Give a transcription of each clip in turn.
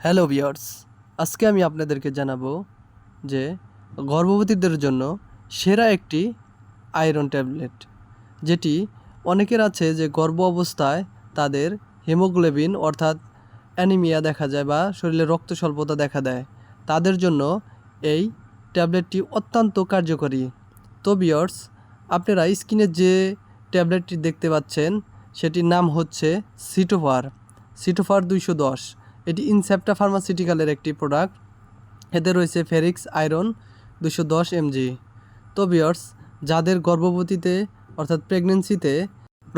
Hello viewers, আজকে আমি আপনাদেরকে জানাবো যে গর্ভবতীদের জন্য সেরা একটি আয়রন ট্যাবলেট, যেটি অনেকের আছে যে গর্ভ অবস্থায় তাদের হিমোগ্লোবিন অর্থাৎ অ্যানিমিয়া দেখা যায় বা শরীরে রক্ত স্বল্পতা দেখা দেয়। তাদের জন্য এই ট্যাবলেটটি অত্যন্ত কার্যকরী। তো ভিউয়ার্স, আপনারা স্ক্রিনে যে ট্যাবলেটটি দেখতে পাচ্ছেন সেটির নাম হচ্ছে সিটোফার 210। এটি ইনসেপ্টা ফার্মাসিউটিক্যালের একটি প্রোডাক্ট। এতে রয়েছে ফেরিক্স আয়রন 210 mg। তো ভিউয়ার্স, যাদের গর্ভবতীতে অর্থাৎ প্রেগনেন্সিতে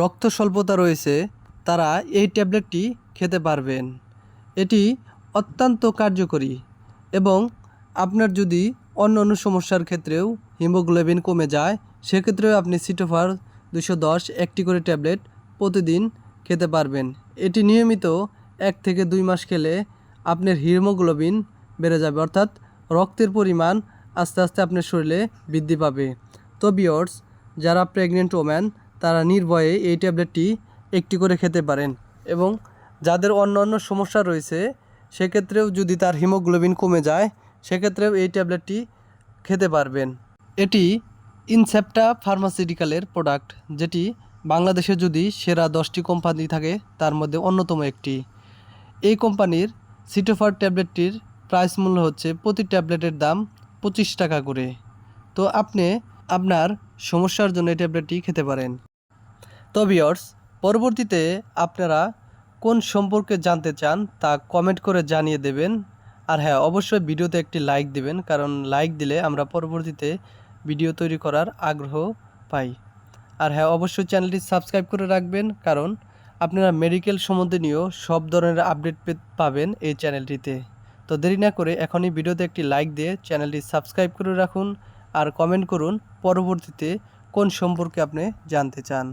রক্ত স্বল্পতা রয়েছে তারা এই ট্যাবলেটটি খেতে পারবেন। এটি অত্যন্ত কার্যকরী এবং আপনার যদি অন্য সমস্যার ক্ষেত্রেও হিমোগ্লোবিন কমে যায় সেক্ষেত্রেও আপনি সিটোফার 210 একটি করে ট্যাবলেট প্রতিদিন খেতে পারবেন। এটি নিয়মিত 1 থেকে 2 মাস খেলে আপনার হিমোগ্লোবিন বেড়ে যাবে, অর্থাৎ রক্তের পরিমাণ আস্তে আস্তে আপনার শরীরে বৃদ্ধি পাবে। তো ভিউয়ার্স, যারা প্রেগনেন্ট ওম্যান তারা নির্ভয়ে এই ট্যাবলেটটি একটি করে খেতে পারেন এবং যাদের অন্য সমস্যা রয়েছে সেক্ষেত্রেও যদি তার হিমোগ্লোবিন কমে যায় সেক্ষেত্রেও এই ট্যাবলেটটি খেতে পারবেন। এটি ইনসেপ্টা ফার্মাসিউটিক্যালের প্রোডাক্ট, যেটি বাংলাদেশে যদি সেরা 10টি কোম্পানি থাকে তার মধ্যে অন্যতম একটি। এই কোম্পানির সিটোফার ট্যাবলেটটির প্রাইস মূল্য হচ্ছে প্রতি ট্যাবলেটের দাম 25 টাকা করে। তো আপনি আপনার সমস্যার জন্য এই ট্যাবলেটটি খেতে পারেন। তো ভিউয়ার্স, পরবর্তীতে আপনারা কোন সম্পর্কে জানতে চান তা কমেন্ট করে জানিয়ে দেবেন। আর হ্যাঁ, অবশ্যই ভিডিওতে একটি লাইক দিবেন, কারণ লাইক দিলে আমরা পরবর্তীতে ভিডিও তৈরি করার আগ্রহ পাই। আর হ্যাঁ, অবশ্যই চ্যানেলটি সাবস্ক্রাইব করে রাখবেন, কারণ আপনারা মেডিকেল সম্বন্ধীয় সব ধরনের আপডেট পাবেন এই চ্যানেলটিতে। তো দেরি না করে এখনই ভিডিওতে একটি লাইক দিয়ে চ্যানেলটি সাবস্ক্রাইব করে রাখুন আর কমেন্ট করুন পরবর্তীতে কোন সম্পর্কে আপনি জানতে চান।